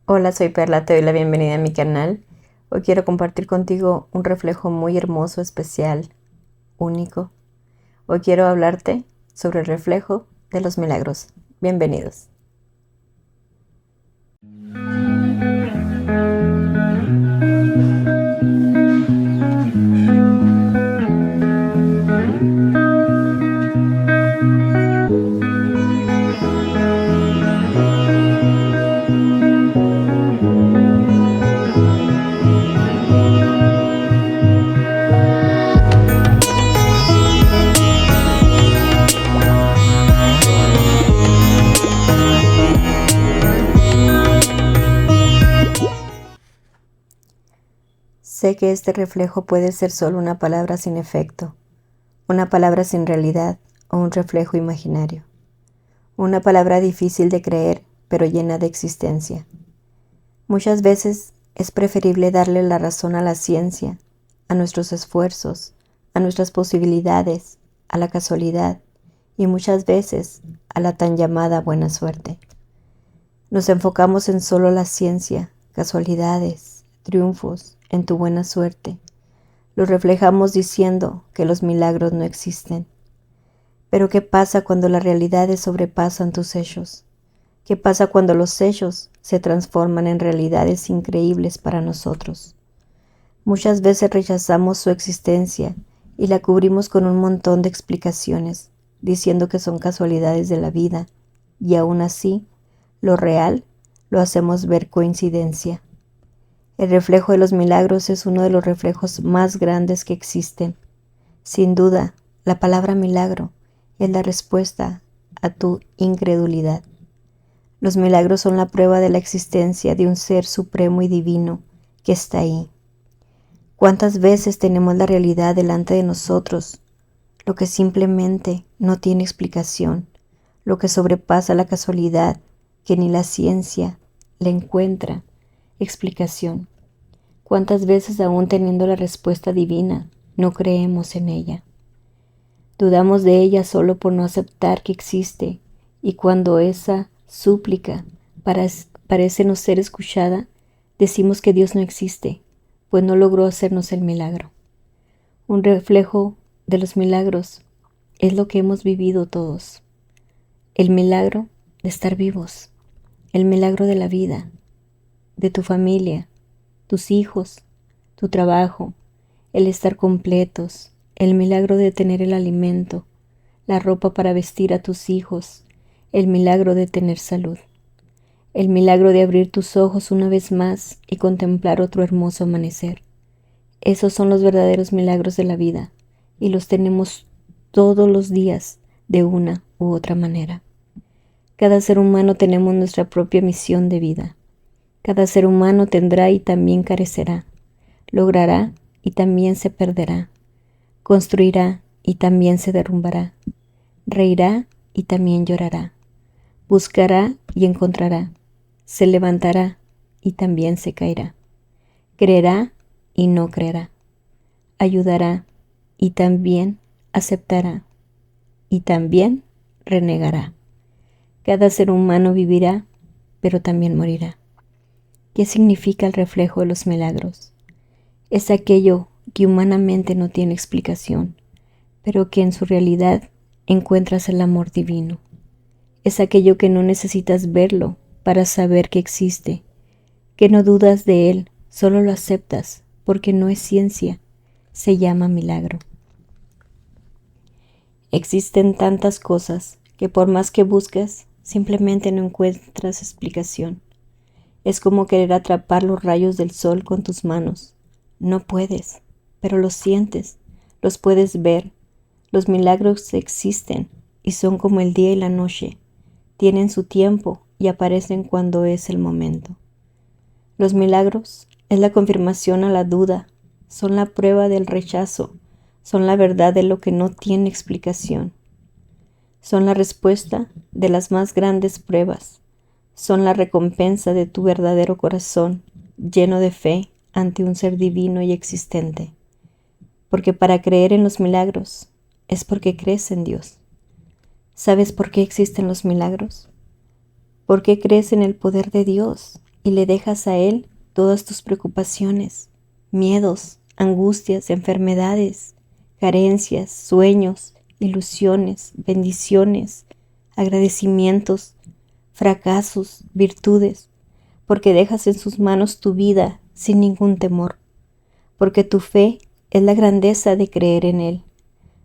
Hola, soy Perla, te doy la bienvenida a mi canal. Hoy quiero compartir contigo un reflejo muy hermoso, especial, único. Hoy quiero hablarte sobre el reflejo de los milagros. Bienvenidos. Sé que este reflejo puede ser solo una palabra sin efecto, una palabra sin realidad o un reflejo imaginario. Una palabra difícil de creer, pero llena de existencia. Muchas veces es preferible darle la razón a la ciencia, a nuestros esfuerzos, a nuestras posibilidades, a la casualidad y muchas veces a la tan llamada buena suerte. Nos enfocamos en solo la ciencia, casualidades, triunfos, en tu buena suerte. Lo reflejamos diciendo que los milagros no existen. Pero ¿qué pasa cuando las realidades sobrepasan tus hechos? ¿Qué pasa cuando los hechos se transforman en realidades increíbles para nosotros? Muchas veces rechazamos su existencia y la cubrimos con un montón de explicaciones, diciendo que son casualidades de la vida, y aún así, lo real lo hacemos ver coincidencia. El reflejo de los milagros es uno de los reflejos más grandes que existen. Sin duda, la palabra milagro es la respuesta a tu incredulidad. Los milagros son la prueba de la existencia de un ser supremo y divino que está ahí. ¿Cuántas veces tenemos la realidad delante de nosotros, lo que simplemente no tiene explicación, lo que sobrepasa la casualidad, que ni la ciencia le encuentra explicación? ¿Cuántas veces aún teniendo la respuesta divina, no creemos en ella? Dudamos de ella solo por no aceptar que existe, y cuando esa súplica parece no ser escuchada, decimos que Dios no existe, pues no logró hacernos el milagro. Un reflejo de los milagros es lo que hemos vivido todos. El milagro de estar vivos, el milagro de la vida, de tu familia, tus hijos, tu trabajo, el estar completos, el milagro de tener el alimento, la ropa para vestir a tus hijos, el milagro de tener salud, el milagro de abrir tus ojos una vez más y contemplar otro hermoso amanecer. Esos son los verdaderos milagros de la vida y los tenemos todos los días de una u otra manera. Cada ser humano tenemos nuestra propia misión de vida. Cada ser humano tendrá y también carecerá, logrará y también se perderá, construirá y también se derrumbará, reirá y también llorará, buscará y encontrará, se levantará y también se caerá, creerá y no creerá, ayudará y también aceptará y también renegará. Cada ser humano vivirá, pero también morirá. ¿Qué significa el reflejo de los milagros? Es aquello que humanamente no tiene explicación, pero que en su realidad encuentras el amor divino. Es aquello que no necesitas verlo para saber que existe, que no dudas de él, solo lo aceptas, porque no es ciencia, se llama milagro. Existen tantas cosas que por más que busques, simplemente no encuentras explicación. Es como querer atrapar los rayos del sol con tus manos. No puedes, pero los sientes, los puedes ver. Los milagros existen y son como el día y la noche. Tienen su tiempo y aparecen cuando es el momento. Los milagros es la confirmación a la duda, son la prueba del rechazo, son la verdad de lo que no tiene explicación. Son la respuesta de las más grandes pruebas. Son la recompensa de tu verdadero corazón, lleno de fe ante un ser divino y existente. Porque para creer en los milagros es porque crees en Dios. ¿Sabes por qué existen los milagros? ¿Por qué crees en el poder de Dios y le dejas a Él todas tus preocupaciones, miedos, angustias, enfermedades, carencias, sueños, ilusiones, bendiciones, agradecimientos, fracasos, virtudes, porque dejas en sus manos tu vida sin ningún temor, porque tu fe es la grandeza de creer en Él.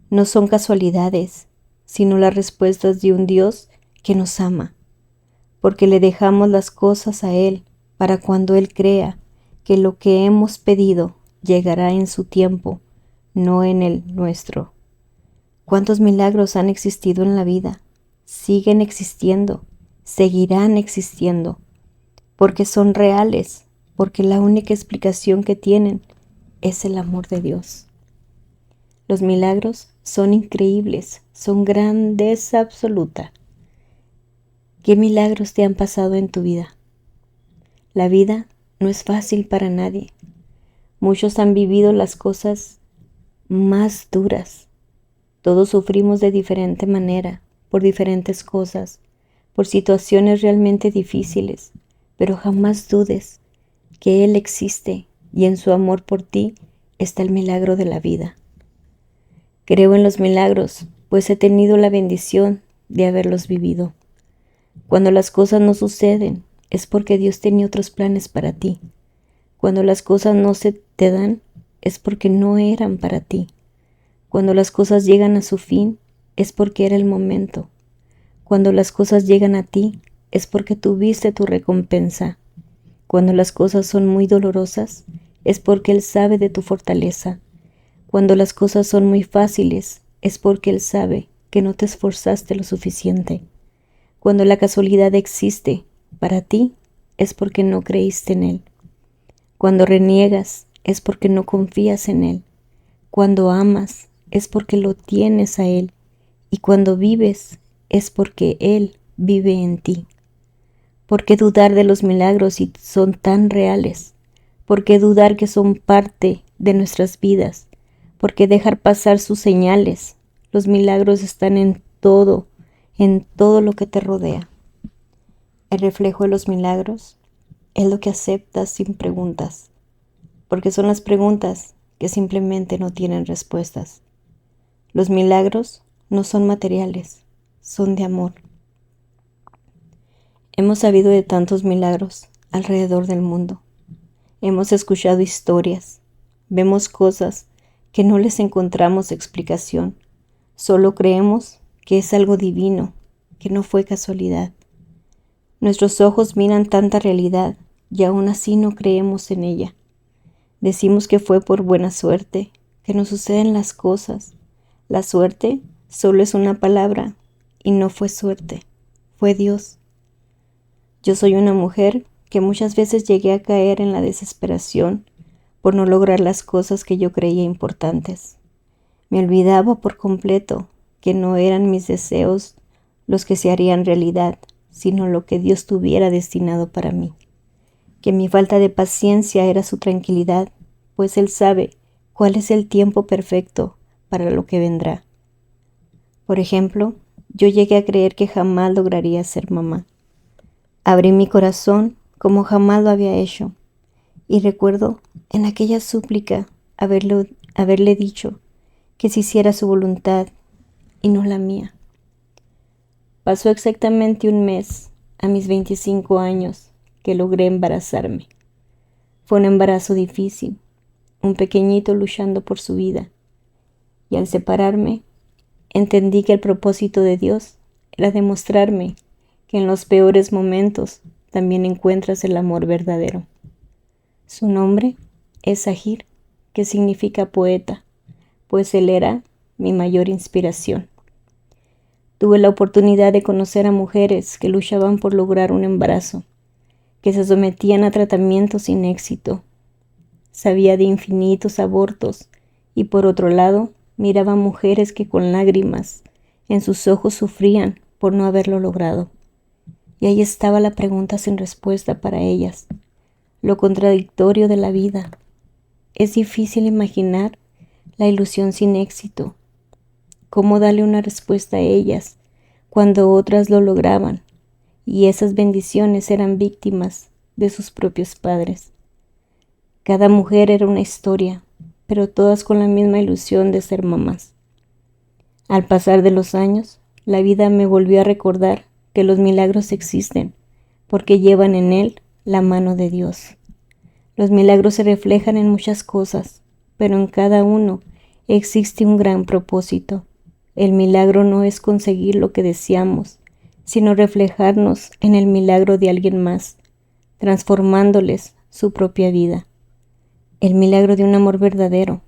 No son casualidades, sino las respuestas de un Dios que nos ama, porque le dejamos las cosas a Él para cuando Él crea que lo que hemos pedido llegará en su tiempo, no en el nuestro. ¿Cuántos milagros han existido en la vida? Siguen existiendo, seguirán existiendo, porque son reales, porque la única explicación que tienen es el amor de Dios. Los milagros son increíbles, son grandeza absoluta. ¿Qué milagros te han pasado en tu vida? La vida no es fácil para nadie. Muchos han vivido las cosas más duras. Todos sufrimos de diferente manera, por diferentes cosas, por situaciones realmente difíciles, pero jamás dudes que Él existe y en su amor por ti está el milagro de la vida. Creo en los milagros, pues he tenido la bendición de haberlos vivido. Cuando las cosas no suceden, es porque Dios tenía otros planes para ti. Cuando las cosas no se te dan, es porque no eran para ti. Cuando las cosas llegan a su fin, es porque era el momento. Cuando las cosas llegan a ti, es porque tuviste tu recompensa. Cuando las cosas son muy dolorosas, es porque Él sabe de tu fortaleza. Cuando las cosas son muy fáciles, es porque Él sabe que no te esforzaste lo suficiente. Cuando la casualidad existe para ti, es porque no creíste en Él. Cuando reniegas, es porque no confías en Él. Cuando amas, es porque lo tienes a Él. Y cuando vives, es porque Él vive en ti. ¿Por qué dudar de los milagros si son tan reales? ¿Por qué dudar que son parte de nuestras vidas? ¿Por qué dejar pasar sus señales? Los milagros están en todo lo que te rodea. El reflejo de los milagros es lo que aceptas sin preguntas, porque son las preguntas que simplemente no tienen respuestas. Los milagros no son materiales, son de amor. Hemos sabido de tantos milagros alrededor del mundo. Hemos escuchado historias, vemos cosas que no les encontramos explicación. Solo creemos que es algo divino, que no fue casualidad. Nuestros ojos miran tanta realidad y aún así no creemos en ella. Decimos que fue por buena suerte, que nos suceden las cosas. La suerte solo es una palabra y no fue suerte, fue Dios. Yo soy una mujer que muchas veces llegué a caer en la desesperación por no lograr las cosas que yo creía importantes. Me olvidaba por completo que no eran mis deseos los que se harían realidad, sino lo que Dios tuviera destinado para mí. Que mi falta de paciencia era su tranquilidad, pues Él sabe cuál es el tiempo perfecto para lo que vendrá. Por ejemplo, yo llegué a creer que jamás lograría ser mamá. Abrí mi corazón como jamás lo había hecho, y recuerdo en aquella súplica haberle dicho que se hiciera su voluntad y no la mía. Pasó exactamente un mes, a mis 25 años, que logré embarazarme. Fue un embarazo difícil, un pequeñito luchando por su vida, y al separarme, entendí que el propósito de Dios era demostrarme que en los peores momentos también encuentras el amor verdadero. Su nombre es Sahir, que significa poeta, pues él era mi mayor inspiración. Tuve la oportunidad de conocer a mujeres que luchaban por lograr un embarazo, que se sometían a tratamientos sin éxito. Sabía de infinitos abortos y por otro lado miraba mujeres que con lágrimas en sus ojos sufrían por no haberlo logrado. Y ahí estaba la pregunta sin respuesta para ellas, lo contradictorio de la vida. Es difícil imaginar la ilusión sin éxito. ¿Cómo darle una respuesta a ellas cuando otras lo lograban y esas bendiciones eran víctimas de sus propios padres. Cada mujer era una historia, pero todas con la misma ilusión de ser mamás. Al pasar de los años, la vida me volvió a recordar que los milagros existen, porque llevan en él la mano de Dios. Los milagros se reflejan en muchas cosas, pero en cada uno existe un gran propósito. El milagro no es conseguir lo que deseamos, sino reflejarnos en el milagro de alguien más, transformándoles su propia vida. El milagro de un amor verdadero,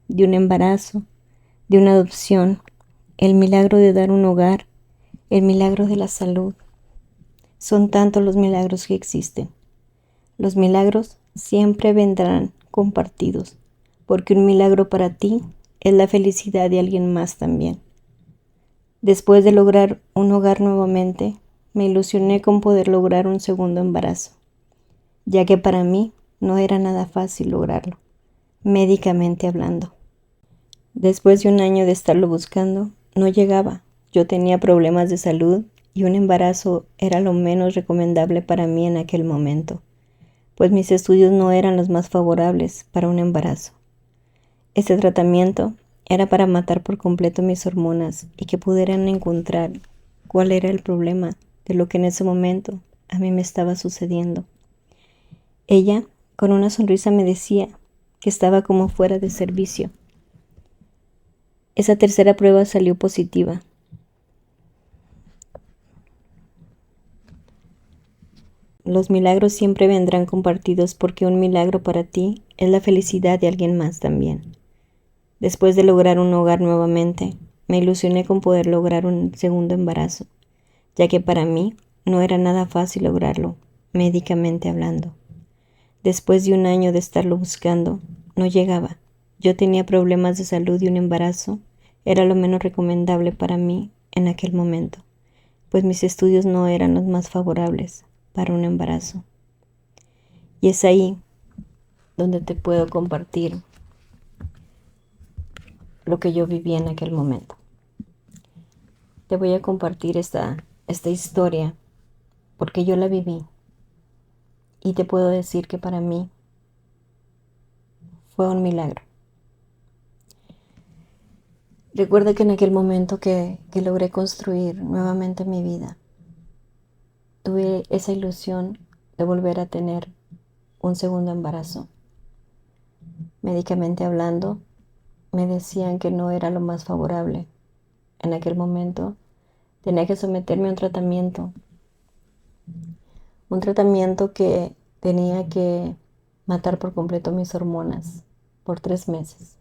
de un embarazo, de una adopción, el milagro de dar un hogar, el milagro de la salud. Son tantos los milagros que existen. Los milagros siempre vendrán compartidos, porque un milagro para ti es la felicidad de alguien más también. Después de lograr un hogar nuevamente, me ilusioné con poder lograr un segundo embarazo, ya que para mí no era nada fácil lograrlo, médicamente hablando. Después de un año de estarlo buscando, no llegaba. Yo tenía problemas de salud y un embarazo era lo menos recomendable para mí en aquel momento, pues mis estudios no eran los más favorables para un embarazo. Este tratamiento era para matar por completo mis hormonas y que pudieran encontrar cuál era el problema de lo que en ese momento a mí me estaba sucediendo. Ella, con una sonrisa, me decía que estaba como fuera de servicio. Esa tercera prueba salió positiva. Los milagros siempre vendrán compartidos porque un milagro para ti es la felicidad de alguien más también. Después de lograr un hogar nuevamente, me ilusioné con poder lograr un segundo embarazo, ya que para mí no era nada fácil lograrlo, médicamente hablando. Después de un año de estarlo buscando, no llegaba. Yo tenía problemas de salud y un embarazo era lo menos recomendable para mí en aquel momento, pues mis estudios no eran los más favorables para un embarazo. Y es ahí donde te puedo compartir lo que yo viví en aquel momento. Te voy a compartir esta historia porque yo la viví y te puedo decir que para mí fue un milagro. Recuerda que en aquel momento que logré construir nuevamente mi vida, tuve esa ilusión de volver a tener un segundo embarazo. Médicamente hablando, me decían que no era lo más favorable. En aquel momento tenía que someterme a un tratamiento que tenía que matar por completo mis hormonas por 3 meses,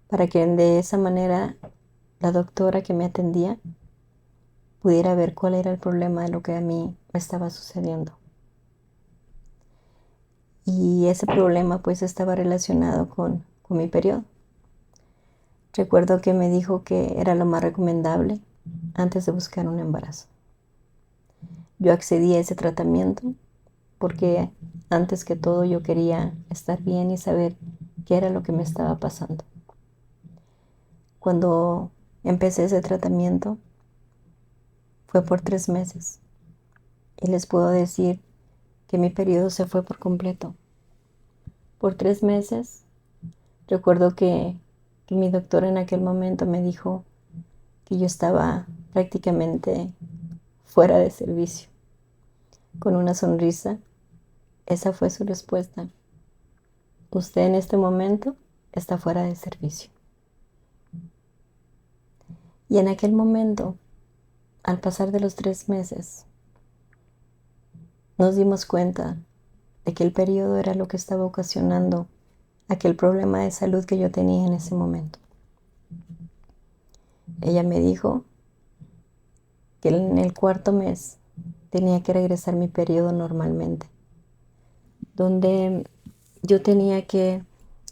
para que de esa manera la doctora que me atendía pudiera ver cuál era el problema de lo que a mí me estaba sucediendo. Y ese problema pues estaba relacionado con mi periodo. Recuerdo que me dijo que era lo más recomendable antes de buscar un embarazo. Yo accedí a ese tratamiento porque antes que todo yo quería estar bien y saber qué era lo que me estaba pasando. Cuando empecé ese tratamiento fue por 3 meses y les puedo decir que mi periodo se fue por completo. Por 3 meses recuerdo que mi doctor en aquel momento me dijo que yo estaba prácticamente fuera de servicio. Con una sonrisa, esa fue su respuesta. Usted en este momento está fuera de servicio. Y en aquel momento, al pasar de los 3 meses, nos dimos cuenta de que el periodo era lo que estaba ocasionando aquel problema de salud que yo tenía en ese momento. Ella me dijo que en el 4.º mes tenía que regresar mi periodo normalmente, donde yo tenía que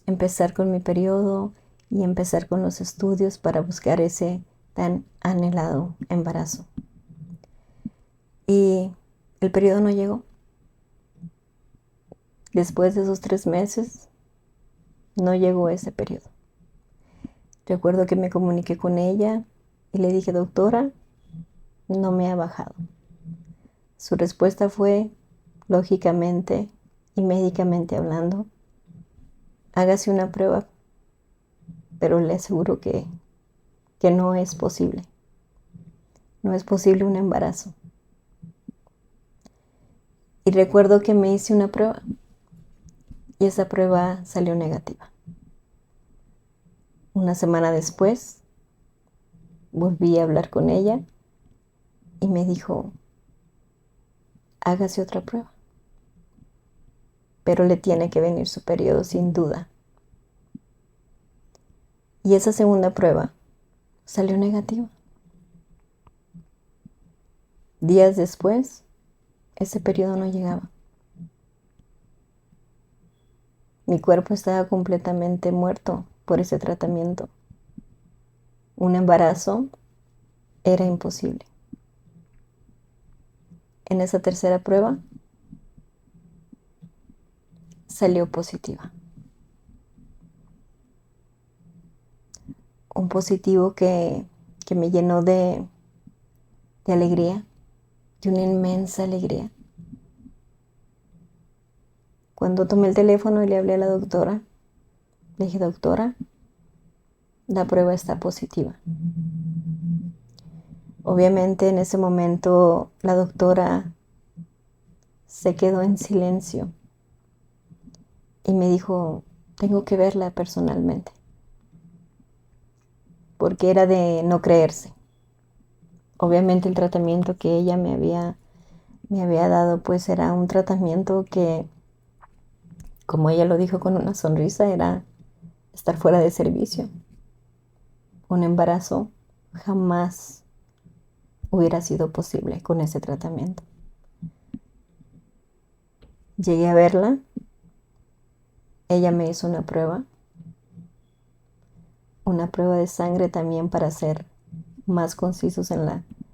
empezar con mi periodo y empezar con los estudios para buscar ese tan anhelado embarazo. Y el periodo no llegó. Después de esos 3 meses, no llegó ese periodo. Recuerdo que me comuniqué con ella y le dije, doctora, no me ha bajado. Su respuesta fue lógicamente y médicamente hablando, hágase una prueba, pero le aseguro que no es posible. No es posible un embarazo. Y recuerdo que me hice una prueba y esa prueba salió negativa. Una semana después volví a hablar con ella y me dijo, hágase otra prueba, pero le tiene que venir su periodo sin duda. Y esa segunda prueba salió negativa. Días después, ese periodo no llegaba. Mi cuerpo estaba completamente muerto por ese tratamiento. Un embarazo era imposible. En esa tercera prueba salió positiva. Un positivo que me llenó de alegría, de una inmensa alegría. Cuando tomé el teléfono y le hablé a la doctora, le dije, doctora, la prueba está positiva. Obviamente en ese momento la doctora se quedó en silencio y me dijo, tengo que verla personalmente, porque era de no creerse. Obviamente el tratamiento que ella me había dado pues era un tratamiento que, como ella lo dijo con una sonrisa, era estar fuera de servicio. Un embarazo jamás hubiera sido posible con ese tratamiento. Llegué a verla, ella me hizo una prueba de sangre también para ser más concisos en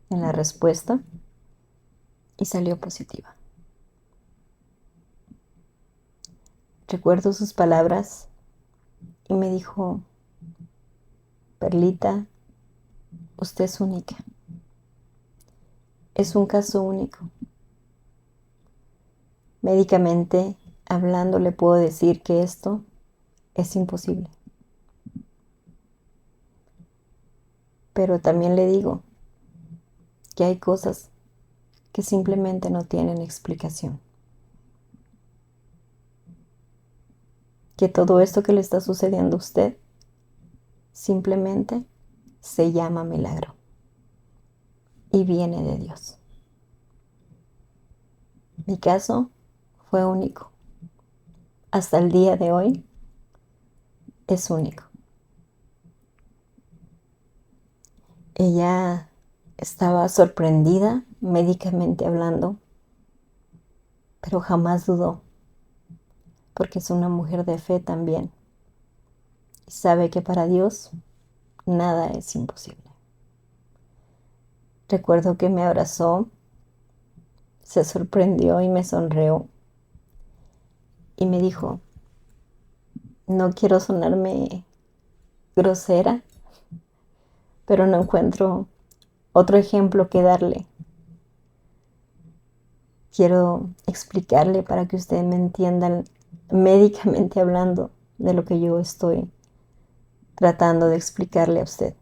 la respuesta, y salió positiva. Recuerdo sus palabras y me dijo, Perlita, usted es única. Es un caso único. Médicamente hablando le puedo decir que esto es imposible. Pero también le digo que hay cosas que simplemente no tienen explicación. Que todo esto que le está sucediendo a usted simplemente se llama milagro y viene de Dios. Mi caso fue único. Hasta el día de hoy es único. Ella estaba sorprendida médicamente hablando, pero jamás dudó, porque es una mujer de fe también y sabe que para Dios nada es imposible. Recuerdo que me abrazó, se sorprendió y me sonrió y me dijo, no quiero sonarme grosera, pero no encuentro otro ejemplo que darle. Quiero explicarle para que usted me entienda médicamente hablando de lo que yo estoy tratando de explicarle a usted.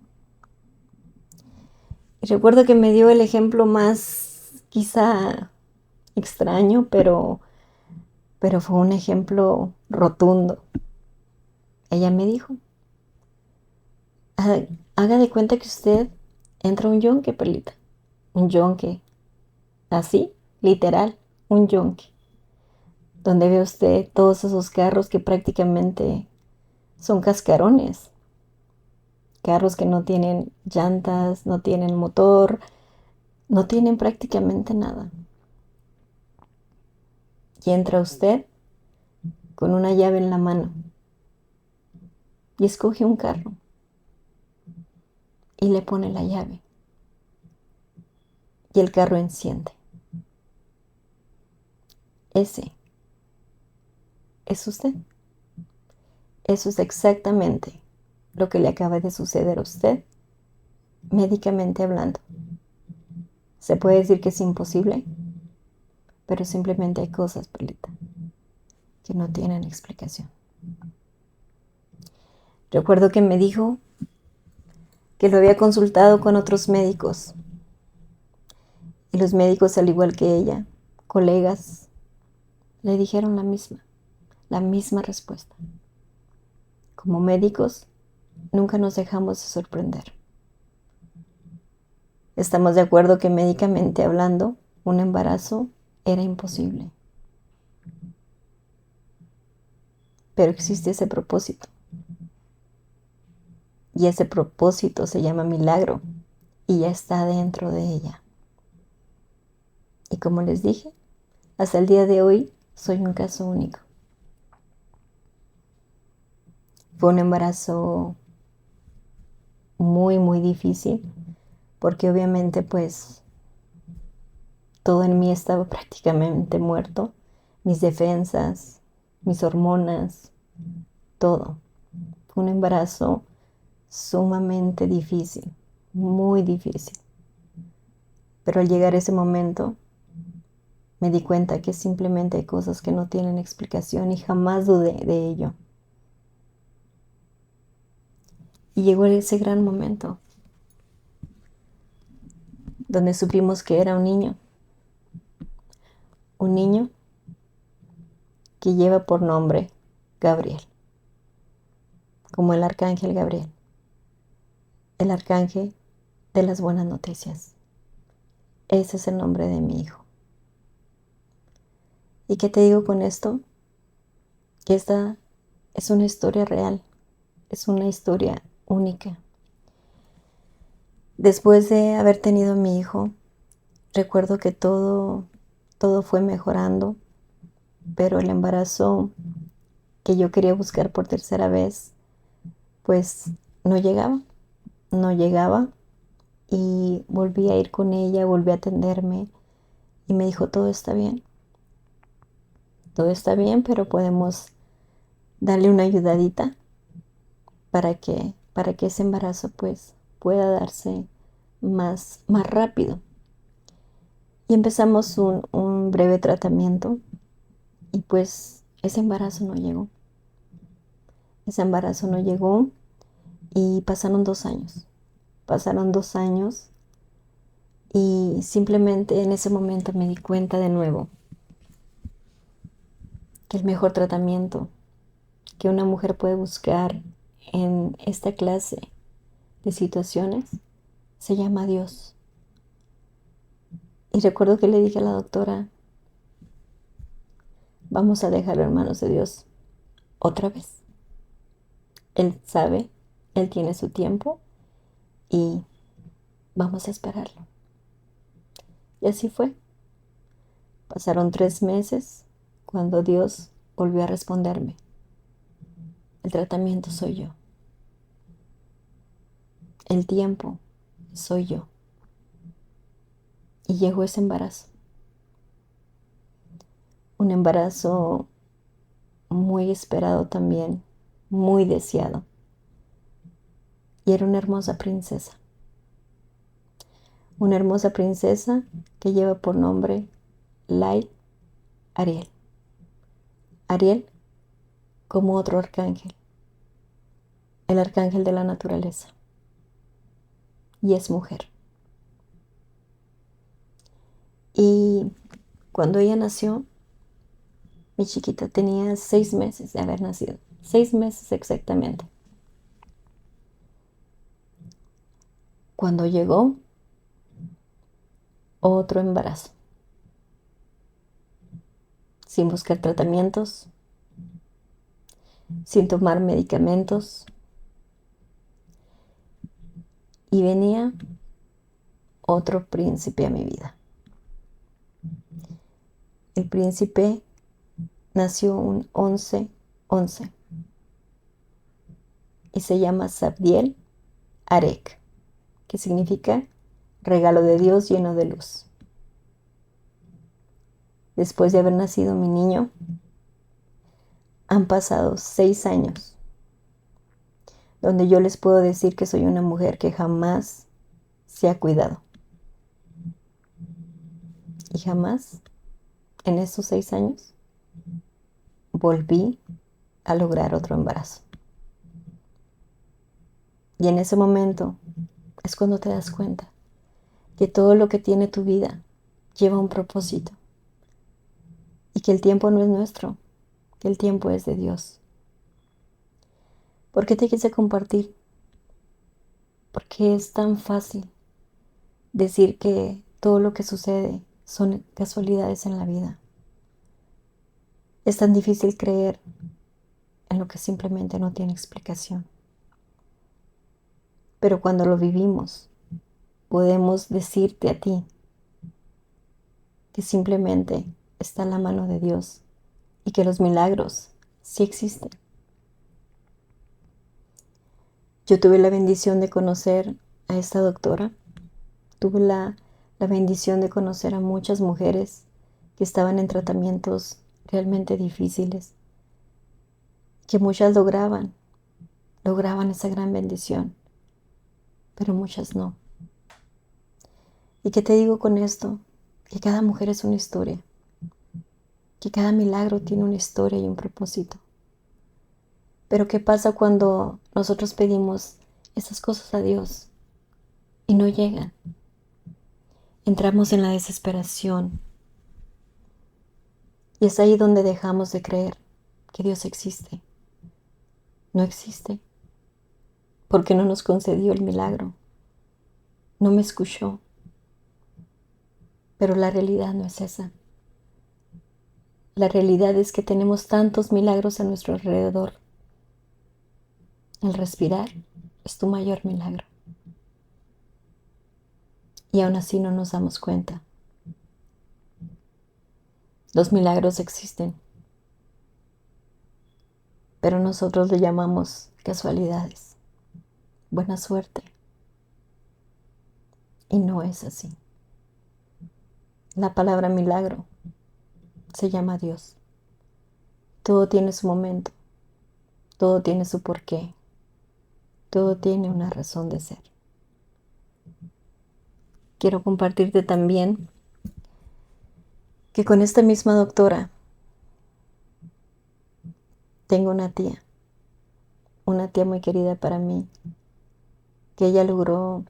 Y recuerdo que me dio el ejemplo más quizá extraño, pero fue un ejemplo rotundo. Ella me dijo, haga de cuenta que usted entra a un yonque, Perlita. Un yonque, así, literal, un yonque. Donde ve usted todos esos carros que prácticamente son cascarones. Carros que no tienen llantas, no tienen motor, no tienen prácticamente nada. Y entra usted con una llave en la mano y escoge un carro y le pone la llave y el carro enciende. Ese es usted. Eso es exactamente lo que le acaba de suceder a usted, médicamente hablando. Se puede decir que es imposible, pero simplemente hay cosas, Perlita, que no tienen explicación. Recuerdo que me dijo que lo había consultado con otros médicos, y los médicos, al igual que ella, colegas, le dijeron la misma respuesta. Como médicos, nunca nos dejamos de sorprender. Estamos de acuerdo que médicamente hablando, un embarazo era imposible. Pero existe ese propósito. Y ese propósito se llama milagro y ya está dentro de ella. Y como les dije, hasta el día de hoy soy un caso único. Fue un embarazo muy, muy difícil, porque obviamente pues todo en mí estaba prácticamente muerto. Mis defensas, mis hormonas, todo. Fue un embarazo sumamente difícil, muy difícil. Pero al llegar ese momento, me di cuenta que simplemente hay cosas que no tienen explicación y jamás dudé de ello. Y llegó ese gran momento donde supimos que era un niño que lleva por nombre Gabriel, como el arcángel Gabriel, el arcángel de las buenas noticias. Ese es el nombre de mi hijo. ¿Y qué te digo con esto? Que esta es una historia real, es una historia única. Después de haber tenido a mi hijo, recuerdo que todo fue mejorando, pero el embarazo que yo quería buscar por tercera vez, pues no llegaba, y volví a ir con ella, volví a atenderme y me dijo, todo está bien, pero podemos darle una ayudadita para que ese embarazo pues pueda darse más rápido. Y empezamos un breve tratamiento y pues ese embarazo no llegó. Ese embarazo no llegó y pasaron 2 años. Pasaron 2 años y simplemente en ese momento me di cuenta de nuevo que el mejor tratamiento que una mujer puede buscar en esta clase de situaciones se llama Dios. Y recuerdo que le dije a la doctora, vamos a dejarlo en manos de Dios otra vez. Él sabe, Él tiene su tiempo y vamos a esperarlo. Y así fue. Pasaron 3 meses cuando Dios volvió a responderme. El tratamiento soy yo. El tiempo soy yo. Y llegó ese embarazo. Un embarazo muy esperado también, muy deseado. Y era una hermosa princesa. Una hermosa princesa que lleva por nombre Lai Ariel. Ariel como otro arcángel, el arcángel de la naturaleza. Y es mujer. Y cuando ella nació, mi chiquita tenía 6 meses de haber nacido. 6 meses exactamente. Cuando llegó otro embarazo. Sin buscar tratamientos, sin tomar medicamentos. Y venía otro príncipe a mi vida. El príncipe nació un 11-11 y se llama Sabdiel Arek, que significa regalo de Dios lleno de luz. Después de haber nacido mi niño, han pasado 6 años, donde yo les puedo decir que soy una mujer que jamás se ha cuidado y jamás en estos 6 años, volví a lograr otro embarazo. Y en ese momento es cuando te das cuenta que todo lo que tiene tu vida lleva un propósito y que el tiempo no es nuestro, que el tiempo es de Dios. ¿Por qué te quise compartir? Porque es tan fácil decir que todo lo que sucede son casualidades en la vida. Es tan difícil creer en lo que simplemente no tiene explicación. Pero cuando lo vivimos, podemos decirte a ti que simplemente está en la mano de Dios y que los milagros sí existen. Yo tuve la bendición de conocer a esta doctora. Tuve la bendición de conocer a muchas mujeres que estaban en tratamientos realmente difíciles, que muchas lograban esa gran bendición, pero muchas no. ¿Y qué te digo con esto? Que cada mujer es una historia, que cada milagro tiene una historia y un propósito. Pero ¿qué pasa cuando nosotros pedimos esas cosas a Dios y no llegan? Entramos en la desesperación y es ahí donde dejamos de creer que Dios existe. No existe, porque no nos concedió el milagro, no me escuchó. Pero la realidad no es esa. La realidad es que tenemos tantos milagros a nuestro alrededor. El respirar es tu mayor milagro. Y aún así no nos damos cuenta. Los milagros existen, pero nosotros le llamamos casualidades, buena suerte. Y no es así. La palabra milagro se llama Dios. Todo tiene su momento, todo tiene su porqué, todo tiene una razón de ser. Quiero compartirte también que con esta misma doctora tengo una tía muy querida para mí, que ella logró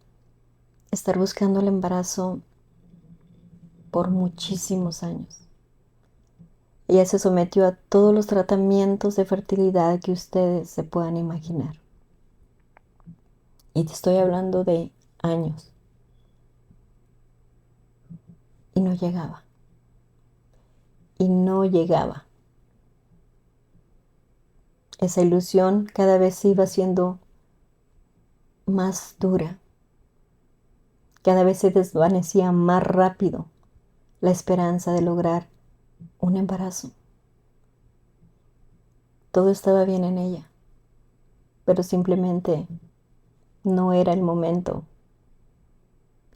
estar buscando el embarazo por muchísimos años. Ella se sometió a todos los tratamientos de fertilidad que ustedes se puedan imaginar. Y te estoy hablando de años. Y no llegaba. Y no llegaba. Esa ilusión cada vez se iba haciendo más dura. Cada vez se desvanecía más rápido la esperanza de lograr un embarazo. Todo estaba bien en ella, pero simplemente no era el momento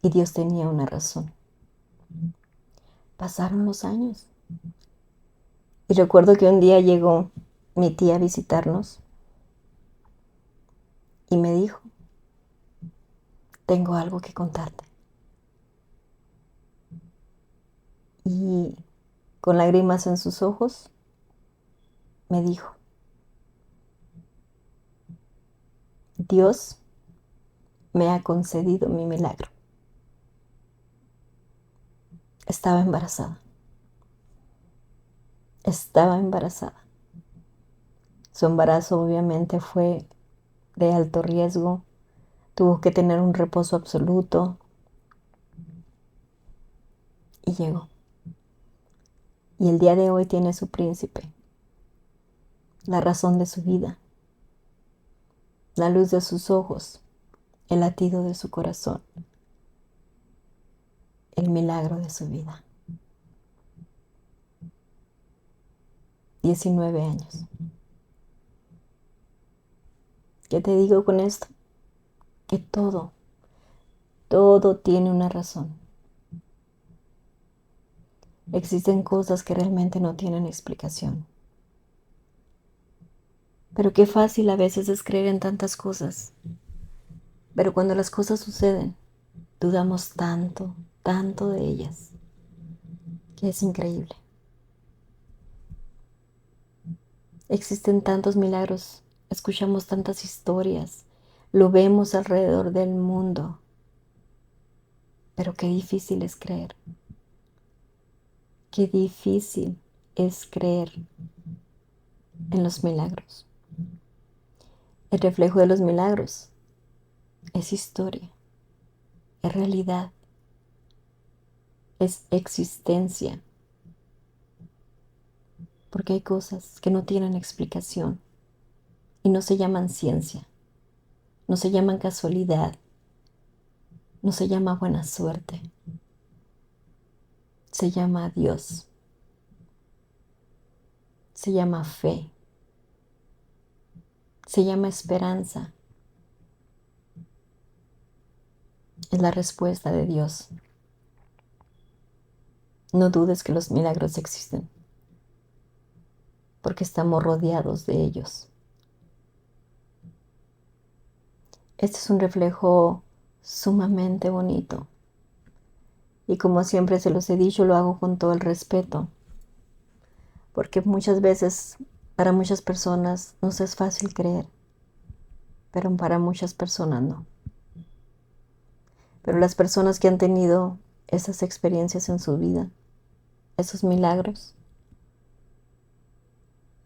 y Dios tenía una razón. Pasaron los años y recuerdo que un día llegó mi tía a visitarnos y me dijo: tengo algo que contarte. Y con lágrimas en sus ojos me dijo: Dios me ha concedido mi milagro. Estaba embarazada. Estaba embarazada. Su embarazo obviamente fue de alto riesgo. Tuvo que tener un reposo absoluto. Y llegó. Y el día de hoy tiene su príncipe, la razón de su vida, la luz de sus ojos, el latido de su corazón, el milagro de su vida. 19 años. ¿Qué te digo con esto? Que todo tiene una razón. Existen cosas que realmente no tienen explicación. Pero qué fácil a veces es creer en tantas cosas. Pero cuando las cosas suceden, dudamos tanto de ellas, que es increíble. Existen tantos milagros, escuchamos tantas historias, lo vemos alrededor del mundo, pero qué difícil es creer. Qué difícil es creer en los milagros. El reflejo de los milagros es historia, es realidad, es existencia, porque hay cosas que no tienen explicación y no se llaman ciencia, no se llaman casualidad, no se llama buena suerte, se llama Dios, se llama fe, se llama esperanza. Es la respuesta de Dios. No dudes que los milagros existen, porque estamos rodeados de ellos. Este es un reflejo sumamente bonito. Y como siempre se los he dicho, lo hago con todo el respeto. Porque muchas veces para muchas personas nos es fácil creer, pero para muchas personas no. Pero las personas que han tenido esas experiencias en su vida, esos milagros,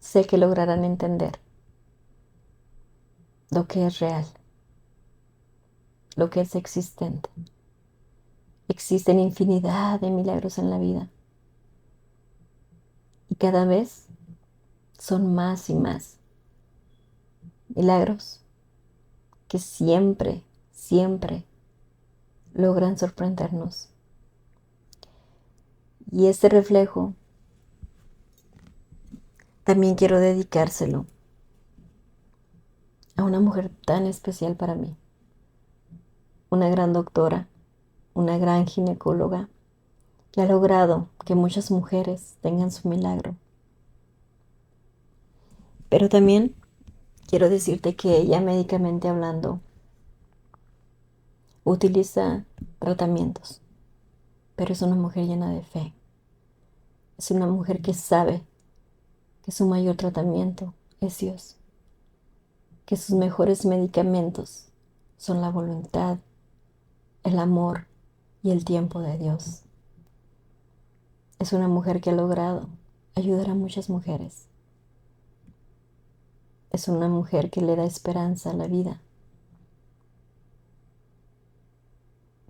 sé que lograrán entender lo que es real, lo que es existente. Existen infinidad de milagros en la vida y cada vez son más y más milagros que siempre, siempre logran sorprendernos. Y este reflejo también quiero dedicárselo a una mujer tan especial para mí, una gran doctora, una gran ginecóloga que ha logrado que muchas mujeres tengan su milagro. Pero también quiero decirte que ella, médicamente hablando, utiliza tratamientos, pero es una mujer llena de fe. Es una mujer que sabe que su mayor tratamiento es Dios, que sus mejores medicamentos son la voluntad, el amor y el tiempo de Dios. Es una mujer que ha logrado ayudar a muchas mujeres. Es una mujer que le da esperanza a la vida,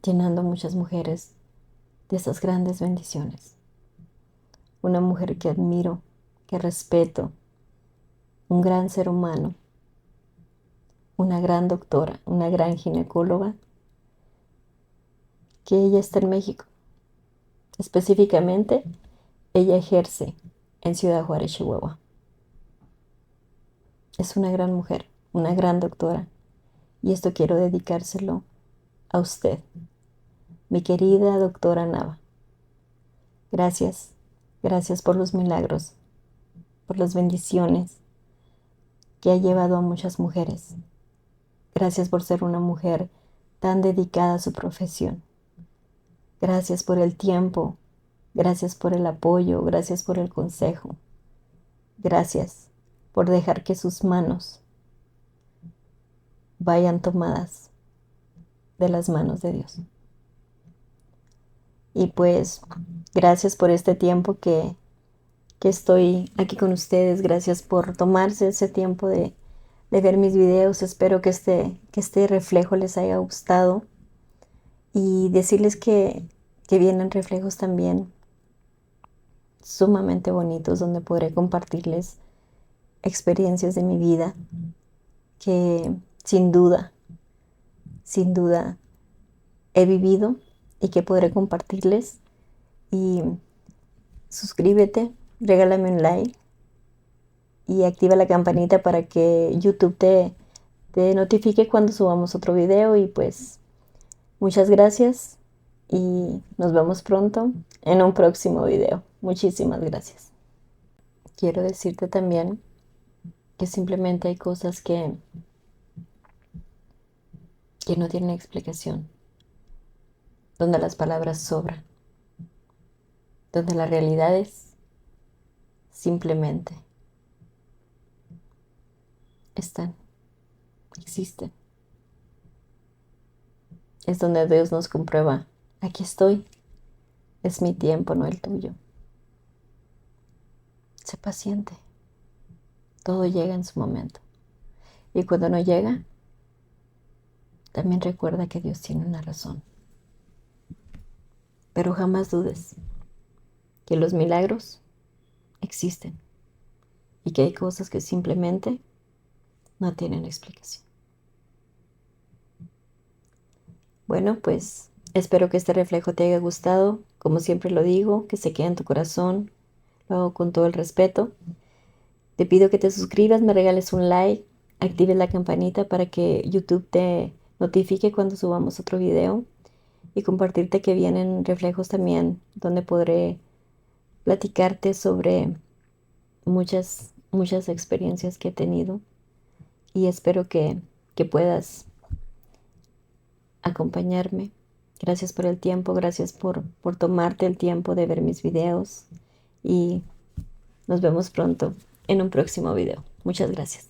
llenando a muchas mujeres de esas grandes bendiciones. Una mujer que admiro, que respeto, un gran ser humano, una gran doctora, una gran ginecóloga, que ella está en México. Específicamente, ella ejerce en Ciudad Juárez, Chihuahua. Es una gran mujer, una gran doctora, y esto quiero dedicárselo a usted, mi querida doctora Nava. Gracias, gracias por los milagros, por las bendiciones que ha llevado a muchas mujeres. Gracias por ser una mujer tan dedicada a su profesión. Gracias por el tiempo, gracias por el apoyo, gracias por el consejo. Gracias por dejar que sus manos vayan tomadas de las manos de Dios. Y pues, gracias por este tiempo que estoy aquí con ustedes. Gracias por tomarse ese tiempo de ver mis videos. Espero que este reflejo les haya gustado. Y decirles que vienen reflejos también sumamente bonitos donde podré compartirles experiencias de mi vida que sin duda he vivido y que podré compartirles. Y suscríbete, regálame un like y activa la campanita para que YouTube te notifique cuando subamos otro video. Y pues muchas gracias y nos vemos pronto en un próximo video. Muchísimas gracias. Quiero decirte también que simplemente hay cosas que no tienen explicación, donde las palabras sobran, donde la realidad es simplemente están, existen. Es donde Dios nos comprueba, aquí estoy, es mi tiempo, no el tuyo. Sé paciente, todo llega en su momento. Y cuando no llega, también recuerda que Dios tiene una razón. Pero jamás dudes que los milagros existen y que hay cosas que simplemente no tienen explicación. Bueno, pues espero que este reflejo te haya gustado. Como siempre lo digo, que se quede en tu corazón. Lo hago con todo el respeto. Te pido que te suscribas, me regales un like, actives la campanita para que YouTube te notifique cuando subamos otro video y compartirte que vienen reflejos también donde podré platicarte sobre muchas experiencias que he tenido y espero que puedas acompañarme. Gracias por el tiempo, gracias por tomarte el tiempo de ver mis videos y nos vemos pronto en un próximo video. Muchas gracias.